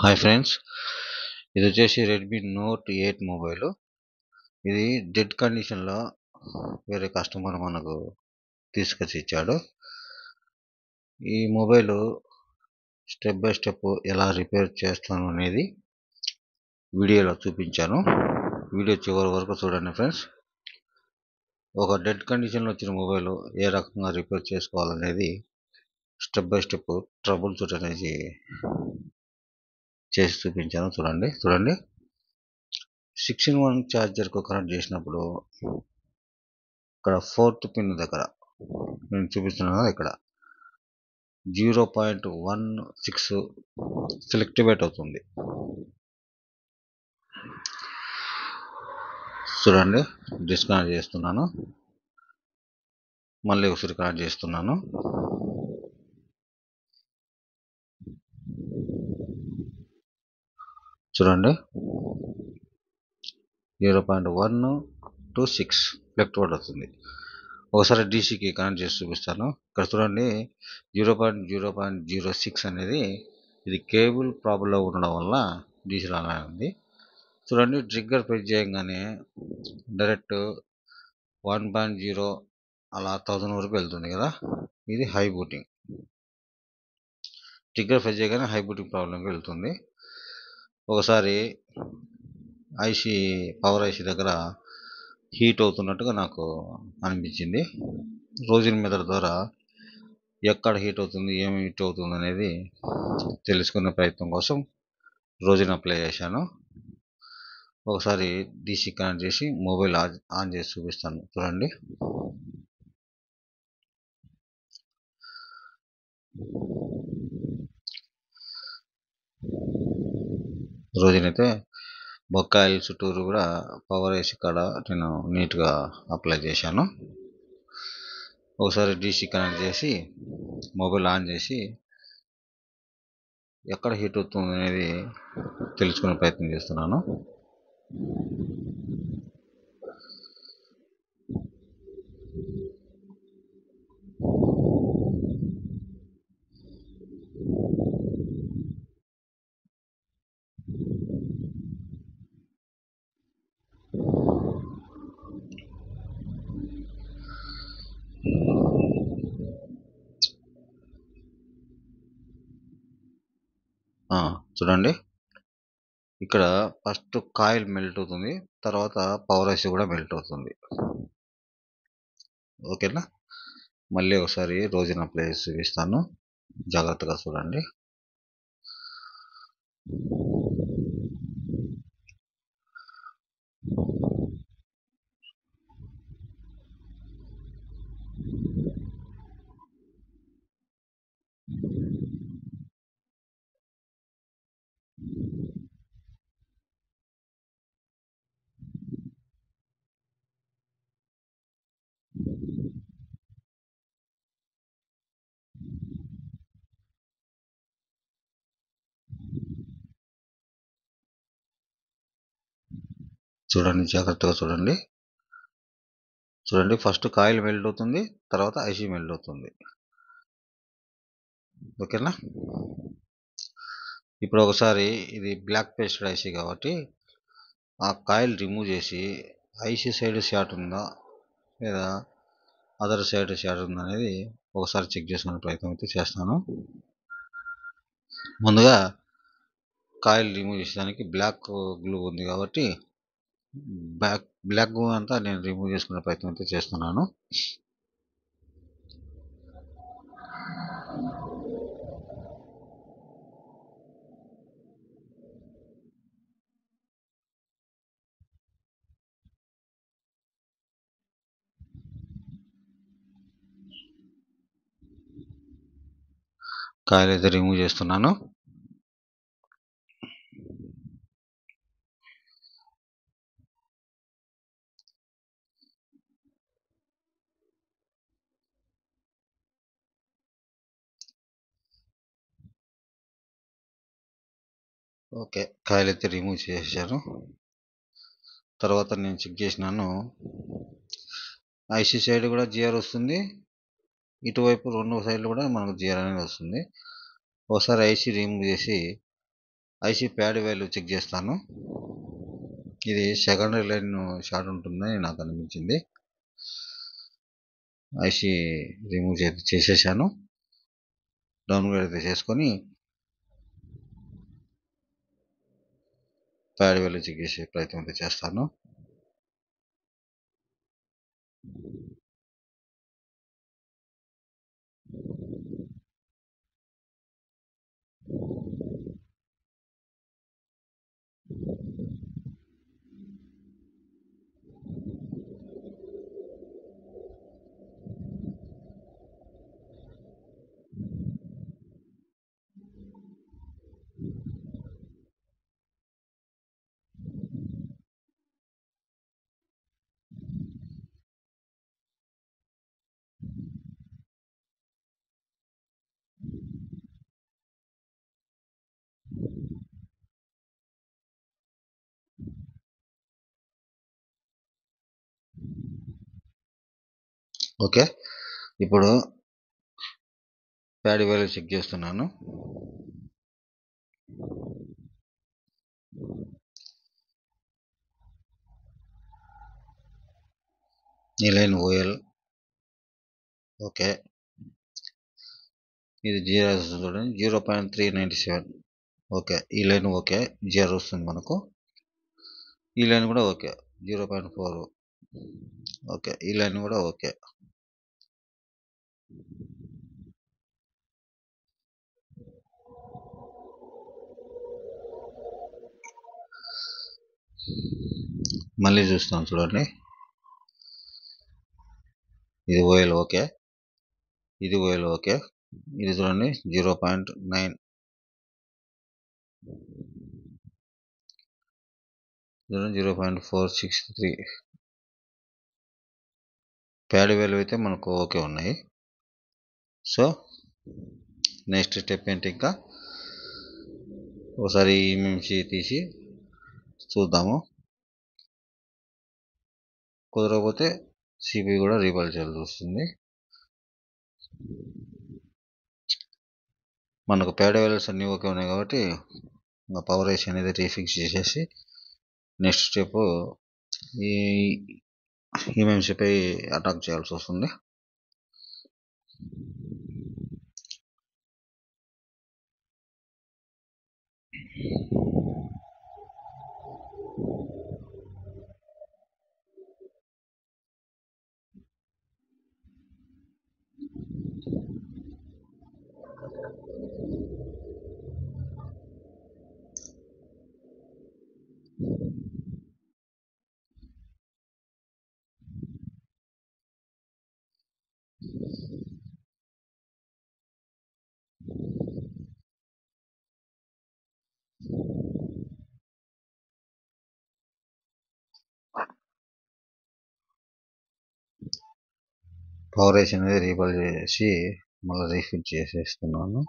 Hi friends, ఇది వచ్చేసి Redmi note 8 mobile. ఇది డెడ్ కండిషన్లో వేరే కస్టమర్ మనకు తీసుకొచ్చి ఇచ్చాడు. ఈ మొబైల్ స్టెప్ బై స్టెప్ ఎలా రిపేర్ చేస్తాను అనేది వీడియోలో చూపించాను. వీడియో చివరి వరకు చూడండి ఫ్రెండ్స్. ఒక డెడ్ కండిషన్లో వచ్చిన మొబైల్ ఏ రకంగా రిపేర్ చేసుకోవాలనేది step by step trouble shoot అనేది చేసి చూపించాను. చూడండి 6-in-1 ఛార్జర్కు కనెక్ట్ చేసినప్పుడు ఇక్కడ 4th పిన్ దగ్గర నేను చూపిస్తున్నాను. ఇక్కడ 0.16 సెలెక్టివేట్ అవుతుంది. చూడండి, డిస్కనెక్ట్ చేస్తున్నాను, మళ్ళీ ఒకసారి కనెక్ట్ చేస్తున్నాను. చూడండి 0.126 ఫ్లెక్టివేట్ అవుతుంది. ఒకసారి డీసీకి కనెక్ట్ చేసి చూపిస్తాను. ఇక్కడ చూడండి 0.06 అనేది ఇది కేబుల్ ప్రాబ్లం ఉండడం వల్ల డీసీ అలానే ఉంది. చూడండి, ట్రిగ్గర్ ప్రెస్ చేయగానే డైరెక్ట్ 1.0 అలా 1000 వరకు వెళ్తుంది కదా. ఇది హై బూటింగ్. ట్రిగ్గర్ ప్రెస్ చేయగానే హై బూటింగ్ ప్రాబ్లంకి వెళ్తుంది. ఒకసారి పవర్ ఐసీ దగ్గర హీట్ అవుతున్నట్టుగా నాకు అనిపించింది. రోజన్ మీటర్ ద్వారా ఎక్కడ హీట్ అవుతుంది, ఏమి హీట్ అవుతుంది అనేది తెలుసుకునే ప్రయత్నం కోసం రోజన్ అప్లై చేశాను. ఒకసారి డీసీ కనెక్ట్ చేసి మొబైల్ ఆన్ చేసి చూపిస్తాను. చూడండి, రోజన్ అయితే బొక్కాయిల్ చుట్టూరు కూడా పవర్ ఐసీ కాడ నేను నీట్గా అప్లై చేశాను. ఒకసారి డీసీ కనెక్ట్ చేసి మొబైల్ ఆన్ చేసి ఎక్కడ హీట్ అవుతుంది అనేది తెలుసుకునే ప్రయత్నం చేస్తున్నాను. చూడండి, ఇక్కడ ఫస్ట్ కాయిల్ మెల్ట్ అవుతుంది, తర్వాత పవర్ ఐసీ కూడా మెల్ట్ అవుతుంది. ఓకేనా, మళ్ళీ ఒకసారి రోజన్ అప్లై చేసి చూపిస్తాను. జాగ్రత్తగా చూడండి. జాగ్రత్తగా చూడండి. ఫస్ట్ కాయిల్ మెల్ట్ అవుతుంది, తర్వాత ఐసీ మెల్ట్ అవుతుంది. ఓకేనా, ఇప్పుడు ఒకసారి ఇది బ్లాక్ పేస్టెడ్ ఐసీ కాబట్టి ఆ కాయిల్ రిమూవ్ చేసి ఐసీ సైడ్ షార్ట్ ఉందా లేదా అదర్ సైడ్ షార్ట్ ఉందా అనేది ఒకసారి చెక్ చేసుకునే ప్రయత్నం అయితే చేస్తాను. ముందుగా కాయిల్ రిమూవ్ చేసేదానికి బ్లాక్ గ్లూ ఉంది కాబట్టి బ్లాక్ గ్లూ అంతా నేను రిమూవ్ చేసుకునే ప్రయత్నం అయితే చేస్తున్నాను. కాయిల్ అయితే రిమూవ్ చేస్తున్నాను. ఓకే, కాయిల్ అయితే రిమూవ్ చేశాను. తర్వాత నేను చెక్ చేసినాను, ఐసీ సైడ్ కూడా జిఆర్ వస్తుంది, ఇటువైపు రెండు సైడ్లు కూడా మనకు జిఆర్ అనేది వస్తుంది. ఒకసారి ఐసీ రిమూవ్ చేసి ఐసీ ప్యాడ్ వాల్యూ చెక్ చేస్తాను. ఇది సెకండరీ లైన్ షార్ట్ ఉంటుందని నాకు అనిపించింది. ఐసీ రిమూవ్ చేసేసాను. డౌన్గ్రేడ్ అయితే చేసుకొని ప్యాడ్ వాల్యూ చెక్ చేసే ప్రయత్నం అయితే చేస్తాను. ఓకే, ఇప్పుడు ప్యాడ్ వాల్యూ చెక్ చేస్తున్నాను. ఈ లైన్ ఓఎల్. ఓకే, ఇది జీరో చూడండి, 0.397. ఓకే, ఈ లైన్ ఓకే, జీరో వస్తుంది మనకు. ఈ లైన్ కూడా ఓకే, 0.4. ఓకే, ఈ లైన్ కూడా ఓకే. మళ్ళీ చూస్తాం చూడండి, ఇది ఓఎల్ ఓకే, ఇది ఓఎల్ ఓకే. ఇది చూడండి 0.9, 0.463. ప్యాడ్ వాల్యూ అయితే మనకు ఓకే ఉన్నాయి. సో నెక్స్ట్ స్టెప్ ఏంటి, ఇంకా ఒకసారి ఈఎంఎంసి తీసి చూద్దాము. కుదరకపోతే సిపి కూడా రీబాల్ చేయాల్సి వస్తుంది. మనకు ప్యాడ్ వాల్యూస్ అన్నీ ఓకే ఉన్నాయి కాబట్టి పవర్ ఐసి అనేది రీఫిక్స్ చేసేసి నెక్స్ట్ స్టెప్ ఈ ఈఎంఎంసిపై అటాక్ చేయాల్సి వస్తుంది. పవర్ ఐసి అనేది రీబాల్ చేసి మళ్ళీ రీఫిల్ చేసేస్తున్నాను.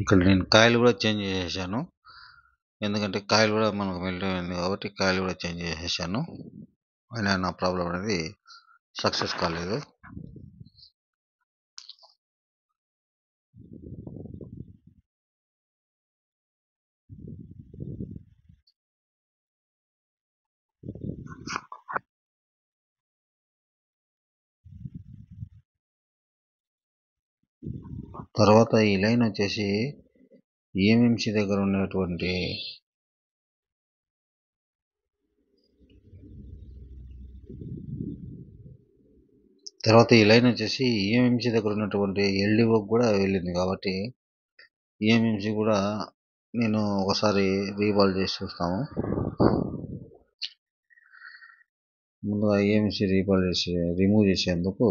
ఇక్కడ నేను కాయిల్ కూడా చేంజ్ చేసేసాను, ఎందుకంటే కాయిల్ కూడా మనకు మెల్ట్ అయింది కాబట్టి కాయిల్ కూడా చేంజ్ చేసేసాను. అయినా నా ప్రాబ్లం అనేది సక్సెస్ కాలేదు. తర్వాత ఈ లైన్ వచ్చేసి ఈఎంఎంసి దగ్గర ఉన్నటువంటి ఈఎంఎంసి దగ్గర ఉన్నటువంటి ఎల్డిఓ కూడా వెళ్ళింది కాబట్టి ఈఎంఎంసి కూడా నేను ఒకసారి రీబాల్ చేసి చూస్తాము. ముందుగా ఈఎంఎంసి రీబాల్ చేసి రిమూవ్ చేసేందుకు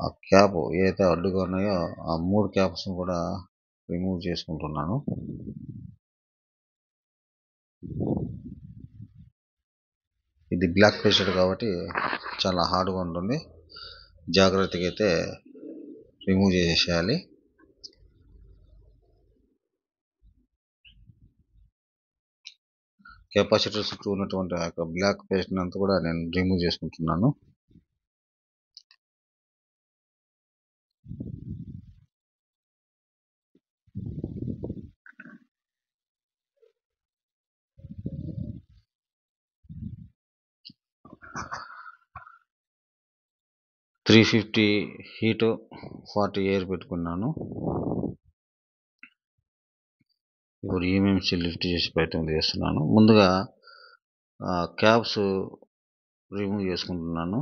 ఆ క్యాప్ ఏదైతే అడ్డుగా ఉన్నాయో ఆ 3 క్యాప్స్ కూడా రిమూవ్ చేసుకుంటున్నాను. ఇది బ్లాక్ పేస్టెడ్ కాబట్టి చాలా హార్డ్గా ఉంటుంది. జాగ్రత్తగా అయితే రిమూవ్ చేసేయాలి. కెపాసిటర్ చుట్టూ ఉన్నటువంటి ఆ యొక్క బ్లాక్ పేస్ట్ అంతా కూడా నేను రిమూవ్ చేసుకుంటున్నాను. $350 హీటు, 40 ఎయిర్ పెట్టుకున్నాను. ఇప్పుడు ఈఎంఎంసీ లిఫ్ట్ చేసి ప్రయత్నం చేస్తున్నాను. ముందుగా క్యాప్స్ రిమూవ్ చేసుకుంటున్నాను.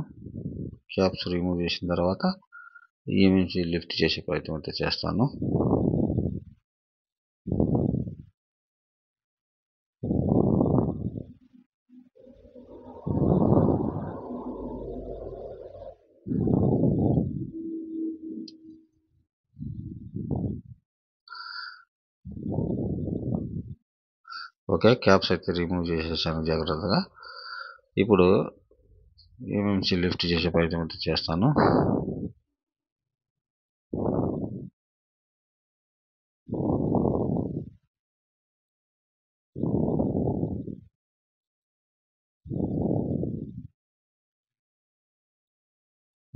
క్యాప్స్ రిమూవ్ చేసిన తర్వాత ఈఎంఎంసీ లిఫ్ట్ చేసే ప్రయత్నం అయితే చేస్తాను. ఓకే, క్యాప్స్ అయితే రిమూవ్ చేసేసాను జాగ్రత్తగా. ఇప్పుడు ఈఎంఎంసీ లిఫ్ట్ చేసే ప్రయత్నం అయితే చేస్తాను.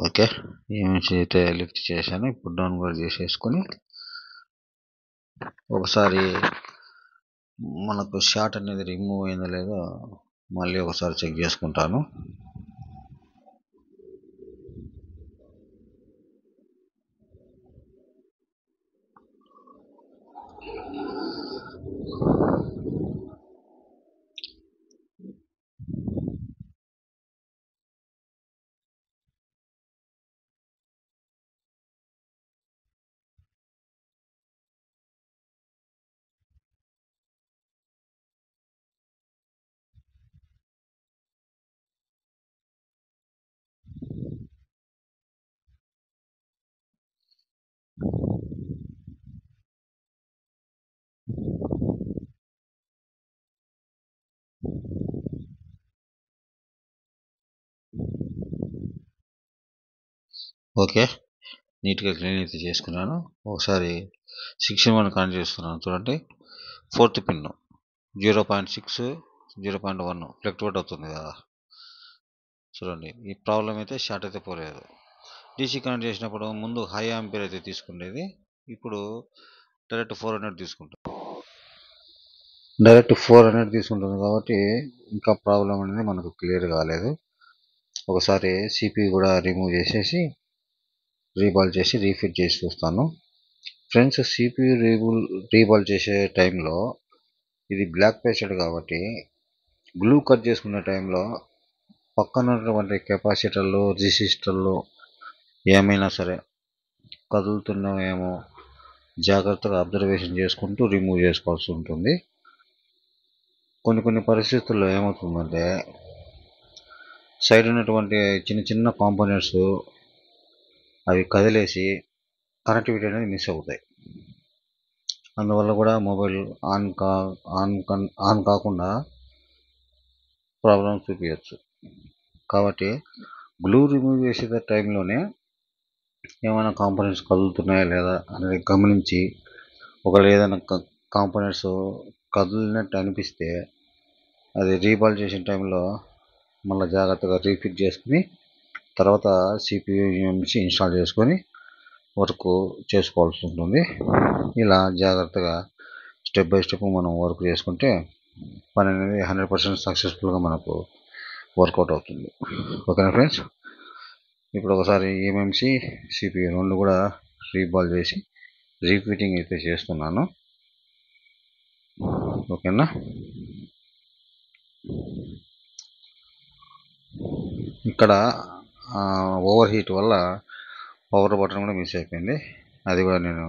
ఓకే, ఈఎంఎంసీ అయితే లిఫ్ట్ చేశాను. ఇప్పుడు డౌన్ కూడా చేసేసుకొని ఒకసారి మనకు షార్ట్ అనేది రిమూవ్ అయిందో లేదో మళ్ళీ ఒకసారి చెక్ చేసుకుంటాను. ఓకే, నీట్గా క్లీన్ అయితే చేసుకున్నాను. ఒకసారి 6-in-1 కనెక్ట్ చేస్తున్నాను. చూడండి, 4th పిన్ 0.6, 0.1 ఫ్లక్టువేట్ అవుతుంది కదా. చూడండి, ఈ ప్రాబ్లం అయితే షార్ట్ అయితే పోలేదు. డీసీ కనెక్ట్ చేసినప్పుడు ముందు హై ఆంపియర్ అయితే తీసుకునేది, ఇప్పుడు డైరెక్ట్ 400 తీసుకుంటాం. డైరెక్ట్ 400 తీసుకుంటుంది కాబట్టి ఇంకా ప్రాబ్లం అనేది మనకు క్లియర్ కాలేదు. ఒకసారి సిపియు కూడా రిమూవ్ చేసేసి రీబాల్ చేసి రీఫిట్ చేసి చూస్తాను. ఫ్రెండ్స్, సిపియు రీబాల్ చేసే టైంలో ఇది బ్లాక్ పేస్టెడ్ కాబట్టి గ్లూ కట్ చేసుకునే టైంలో పక్కన ఉన్నటువంటి కెపాసిటర్లు, రెసిస్టర్లు ఏమైనా సరే కదులుతున్నాయేమో జాగ్రత్తగా అబ్జర్వేషన్ చేసుకుంటూ రిమూవ్ చేసుకోవాల్సి ఉంటుంది. కొన్ని పరిస్థితుల్లో ఏమవుతుందంటే సైడ్ ఉన్నటువంటి చిన్న చిన్న కాంపోనెంట్స్ అవి కదిలేసి కనెక్టివిటీ అనేది మిస్ అవుతాయి. అందువల్ల కూడా మొబైల్ ఆన్ కాకుండా ప్రాబ్లమ్ చూపించచ్చు. కాబట్టి గ్లూ రిమూవ్ చేసే టైంలోనే ఏమైనా కాంపోనెంట్స్ కదులుతున్నాయా లేదా అనేది గమనించి, ఒకవేళ ఏదైనా కాంపోనెంట్స్ కదిలినట్టు అనిపిస్తే అది రీబాల్ చేసిన టైంలో మళ్ళీ జాగ్రత్తగా రీఫిట్ చేసుకుని తర్వాత సిపియు ఈఎంసీ ఇన్స్టాల్ చేసుకొని వర్క్ చేసుకోవాల్సి ఉంటుంది. ఇలా జాగ్రత్తగా స్టెప్ బై స్టెప్ మనం వర్క్ చేసుకుంటే పని అనేది 100% సక్సెస్ఫుల్గా మనకు వర్కౌట్ అవుతుంది. ఓకేనా ఫ్రెండ్స్, ఇప్పుడు ఒకసారి ఈఎంసీ సిపియు రెండు కూడా రీబాల్ చేసి రీఫిటింగ్ అయితే చేస్తున్నాను. ఓకేనా, ఇక్కడ ఓవర్ హీట్ వల్ల పవర్ బటన్ కూడా మిస్ అయిపోయింది. అది కూడా నేను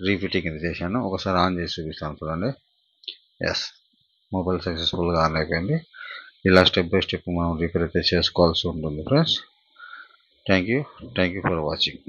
రీఫిటింగ్ అయితే చేశాను. ఒకసారి ఆన్ చేసి చూపిస్తాను చూడండి. ఎస్, మొబైల్ సక్సెస్ఫుల్గా ఆన్ అయిపోయింది. ఇలా స్టెప్ బై స్టెప్ మనం రిపేర్ అయితే చేసుకోవాల్సి ఉంటుంది friends. Thank you for watching.